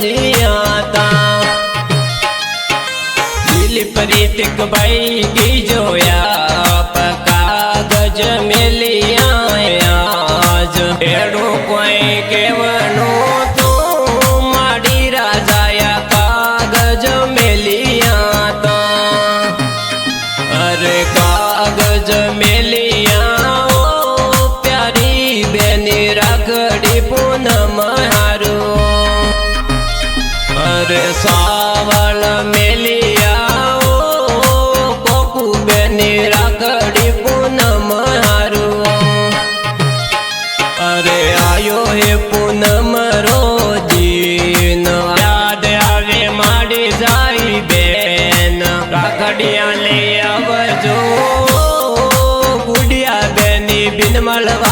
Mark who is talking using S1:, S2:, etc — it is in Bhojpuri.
S1: जियाता दिलीप ऋतिक भाई की जोया कागज मिलिया आज एड़ो कोई केवनो तो माड़ी राजाया कागज मिलिया ता अरे कागज मिलिया ओ प्यारी बेनी राखड़ी पूनम हारू अरे सावल मिलिया ओ कोकू बेनी राखड़ी पूनम हारू अरे आयो हे पूनम रोजीन याद आवे माड़ी जाई बेन राखड़िया ले आवजो गुड़िया बेनी बिन मलवा